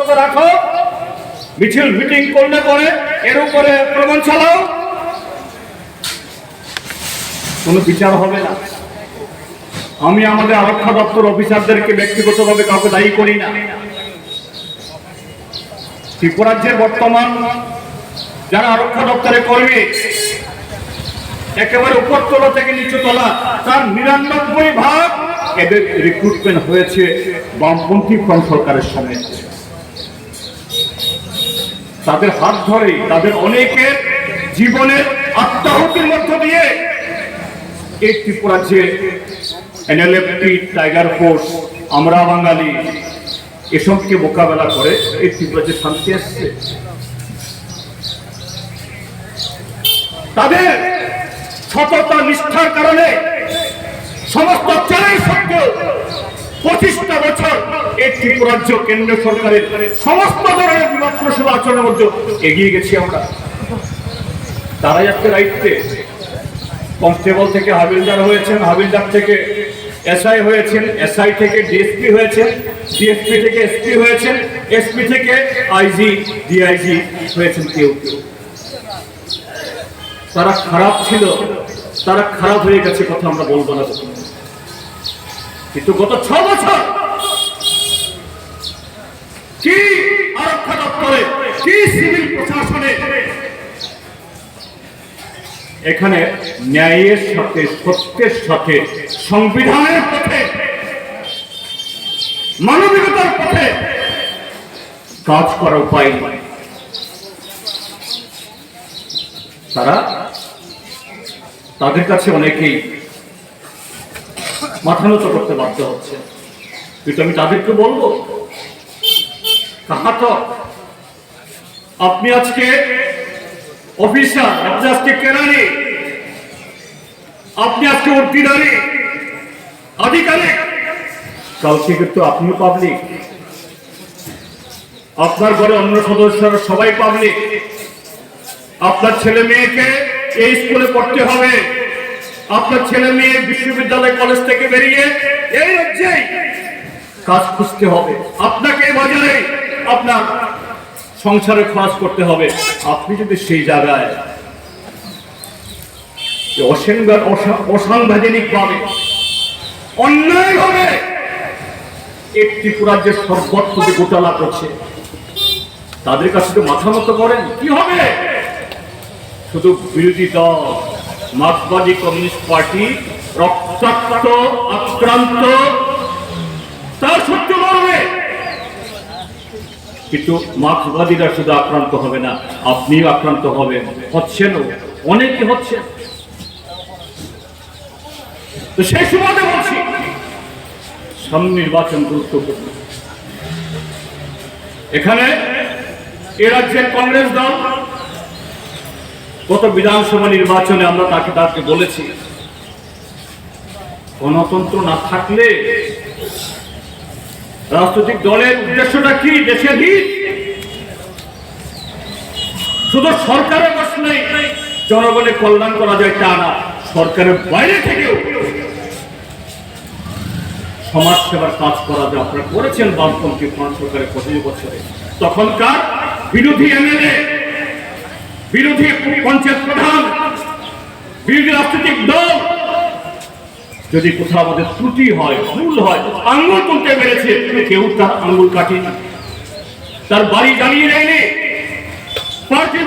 সীমাবদ্ধতা রাখো, মিছিল মিটিং করলে পরে এর উপরে প্রমাণ চালাও, কোনো বিচার হবে না। আমি আমাদের আরক্ষা দপ্তর অফিসারদেরকে ব্যক্তিগতভাবে কাউকে দায়ী করি না। ত্রিপুরাজ্যের বর্তমান যারা আরক্ষা দপ্তরে কর্মী, একেবারে উপরতলা থেকে নিচুতলা, তার ৯৯% এদের রিক্রুটমেন্ট হয়েছে বামপন্থী ফ্রন্ট সরকারের সময়। তাদের হাত ধরে তাদের অনেকের জীবনের আত্মাহুতির মধ্য দিয়ে এই ত্রিপুরাজ্যে এনএলএফটি, টাইগার ফোর্স, আমরা বাঙালি এসবকে মোকাবেলা করে এই ত্রিপুরাজ্যে শান্তি আসছে। তাদের সততা নিষ্ঠার কারণে সমস্ত চ্যালেঞ্জ সত্ত্বেও 25টা বছর এই ত্রিপুরাজ্য কেন্দ্র সরকারের সমস্ত ধরনের বিমাত্রসেবা আচরণের মধ্যে এগিয়ে গেছি আমরা। তারাই আজকে দায়িত্বে, কনস্টেবল থেকে হাবিলদার হয়েছেন, হাবিলদার থেকে এসআই হয়েছেন, এসআই থেকে ডিএসপি হয়েছেন, ডিএসপি থেকে এসপি হয়েছেন, এসপি থেকে আইজি, ডিআইজি হয়েছেন কেউ কেউ। তারা খারাপ ছিল, তারা খারাপ হয়ে গেছে, কথা আমরা বলবো না, কিন্তু গত 6 বছর কি আরক্ষা দপ্তরে, কি সিভিল প্রশাসনে এখানে ন্যায়ের সাথে, সত্যের সাথে, সংবিধানের পথে, মানবিকতার পথে কাজ করার উপায় নেই। তাদের কাছে অনেকেই মাথা নত করতে বাধ্য হচ্ছে, কিন্তু আমি তাদেরকে বলবো, কাহা তো আপনি আজকে অফিসার, আপনি আজকে কেরানি, আপনি আজকে অর্ডিনারি আধিকারিক, কালকে কিন্তু আপনিও পাবলিক, আপনার ঘরে অন্য সদস্যরা সবাই পাবলিক। আপনার ছেলে মেয়েকে এই স্কুলে পড়তে হবে, আপনার ছেলে মেয়ে বিশ্ববিদ্যালয় কলেজ থেকে বেরিয়ে এই রাজ্যেই কাজ খুঁজতে হবে, আপনাকে বাজারে আপনার সংসারে খরচ করতে হবে। আপনি যদি সেই জায়গায় অসাংবিধানিক ভাবে, অন্যায় ভাবে এই ত্রিপুরাজ্যের সর্বত্র যে গোটালা করছে, তাদের কাছে তো মাথা মতো করেন, কি হবে? শুধু বিরোধী দল মার্ক্সবাদী কমিউনিস্ট পার্টি রক্তাক্ত, আক্রান্ত, তার সহ্য করবে, কিন্তু মার্ক্সবাদীরা শুধু আক্রান্ত হবে না, আপনিও আক্রান্ত হবেন, হচ্ছেন, অনেকে হচ্ছেন। তো সেই সময় বলছি, সামনে নির্বাচন গুরুত্বপূর্ণ। এখানে এ রাজ্যের কংগ্রেস দল গত বিধানসভা নির্বাচনে আমরা তাকে বলেছি, গণতন্ত্র না থাকলে রাজনৈতিক দলের উদ্দেশ্যটা কি? দেশের হিত। শুধু সরকারের বসলেই জনগণের কল্যাণ করা যায় তা না, সরকারের বাইরে থেকেও সমাজ সেবার কাজ করা যায়। আপনারা করেছেন বামপন্থী ফ্রন্ট সরকারের 25 বছরে। তখনকার বিরোধী এমএলএ, বিরোধী পঞ্চায়েত প্রধান, বিরোধী রাজনৈতিক দল যদি কোথাও আমাদের ত্রুটি হয়, ভুল হয়, আঙ্গুল তুলতে পেরেছে, কেউ তার আঙ্গুল কাটেনি, তার বাড়ি জ্বালিয়ে দেয়নি, পার্টি